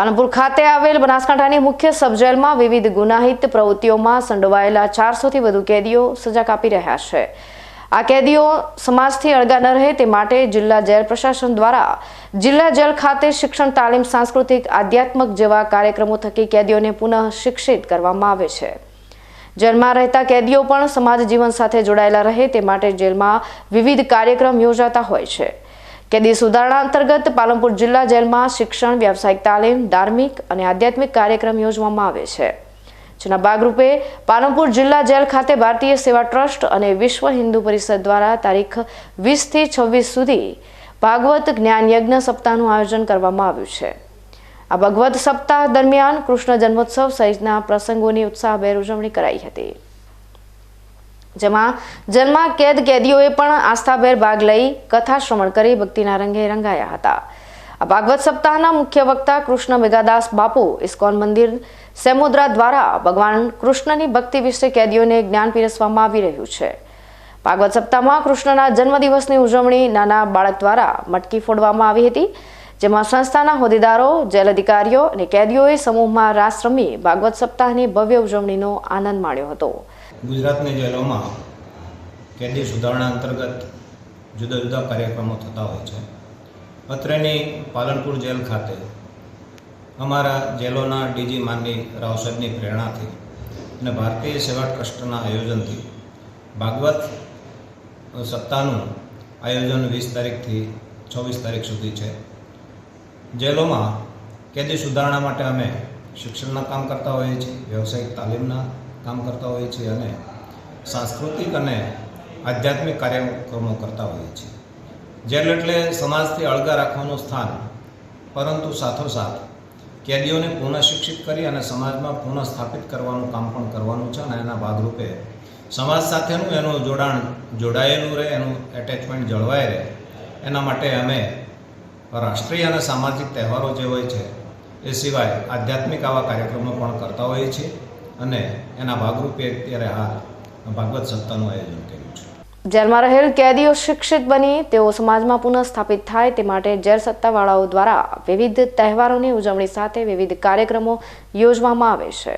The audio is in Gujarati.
પાલનપુર ખાતે આવેલ બનાસકાંઠાની મુખ્ય સબજેલમાં વિવિધ ગુનાહિત પ્રવૃત્તિઓમાં સંડોવાયેલા 400 થી વધુ કેદીઓ સજા કાપી રહ્યા છે। આ કેદીઓ સમાજથી અળગા ન રહે તે માટે જિલ્લા જેલ પ્રશાસન દ્વારા જિલ્લા જેલ ખાતે શિક્ષણ, તાલીમ, સાંસ્કૃતિક, આધ્યાત્મિક જેવા કાર્યક્રમો થકી કેદીઓને પુનઃ શિક્ષિત કરવામાં આવે છે। જેલમાં રહેતા કેદીઓ પણ સમાજ જીવન સાથે જોડાયેલા રહે તે માટે જેલમાં વિવિધ કાર્યક્રમ યોજાતા હોય છે। કેદી સુધારણા અંતર્ગત પાલનપુર જિલ્લા જેલમાં શિક્ષણ, વ્યવસાયિક તાલીમ, ધાર્મિક અને આધ્યાત્મિક કાર્યક્રમ યોજવામાં આવે છે। જેના ભાગરૂપે પાલનપુર જિલ્લા જેલ ખાતે ભારતીય સેવા ટ્રસ્ટ અને વિશ્વ હિન્દુ પરિષદ દ્વારા તારીખ 20 થી 26 સુધી ભાગવત જ્ઞાન યજ્ઞ સપ્તાહનું આયોજન કરવામાં આવ્યું છે। આ ભાગવત સપ્તાહ દરમિયાન કૃષ્ણ જન્મોત્સવ સહિતના પ્રસંગોની ઉત્સાહભેર ઉજવણી કરાઈ હતી, જેમાં જેલમાં કેદીઓએ પણ આસ્થાભેર ભાગ લઈ કથા શ્રવણ કરી ભક્તિના રંગે રંગાયા હતા। આ ભાગવત સપ્તાહના મુખ્ય વક્તા કૃષ્ણ મેઘાદાસ બાપુ ઇસ્કોન મંદિર સેમોદરા દ્વારા ભગવાન કૃષ્ણની ભક્તિ વિશે કેદીઓને જ્ઞાન પીરસવામાં આવી રહ્યું છે। ભાગવત સપ્તાહમાં કૃષ્ણના જન્મદિવસની ઉજવણી નાના બાળક દ્વારા મટકી ફોડવામાં આવી હતી, જેમાં સંસ્થાના હોદ્દેદારો, જેલ અધિકારીઓ અને કેદીઓએ સમૂહમાં રાસ રમી ભાગવત સપ્તાહની ભવ્ય ઉજવણીનો આનંદ માણ્યો હતો। ગુજરાતની જેલોમાં કેદી સુધારણા અંતર્ગત જુદા જુદા કાર્યક્રમો થતા હોય છે। અત્રેની પાલનપુર જેલ ખાતે અમારા જેલોના ડીજી માનની રાવ સાહેબની પ્રેરણાથી અને ભારતીય સેવા ટ્રસ્ટના આયોજનથી ભાગવત સપ્તાહનું આયોજન 20 તારીખથી 26 તારીખ સુધી છે। જેલોમાં કેદી સુધારણા માટે અમે શિક્ષણના કામ કરતા હોઈએ છીએ, વ્યવસાયિક તાલીમના કામ કરતા હોઈએ છીએ અને સાંસ્કૃતિક અને આધ્યાત્મિક કાર્યક્રમો કરતા હોઈએ છીએ। જેલ એટલે સમાજથી અળગા રાખવાનું સ્થાન, પરંતુ સાથોસાથ કેદીઓને પુનઃ શિક્ષિત કરી અને સમાજમાં પુનઃ સ્થાપિત કરવાનું કામ પણ કરવાનું છે અને એના ભાગરૂપે સમાજ સાથેનું એનું જોડાયેલું રહે, એનું એટેચમેન્ટ જળવાઈ રહે, એના માટે અમે રાષ્ટ્રીય અને સામાજિક તહેવારો જે હોય છે એ સિવાય આધ્યાત્મિક આવા કાર્યક્રમો પણ કરતા હોઈએ છીએ અને એના ભાગરૂપે અત્યારે હાલ ભાગવત સપ્તાહનું આયોજન કર્યું છે। જેલમાં રહેલ કેદીઓ શિક્ષિત બની તેઓ સમાજમાં પુનઃ સ્થાપિત થાય તે માટે જેલ સત્તાવાળાઓ દ્વારા વિવિધ તહેવારોની ઉજવણી સાથે વિવિધ કાર્યક્રમો યોજવામાં આવે છે।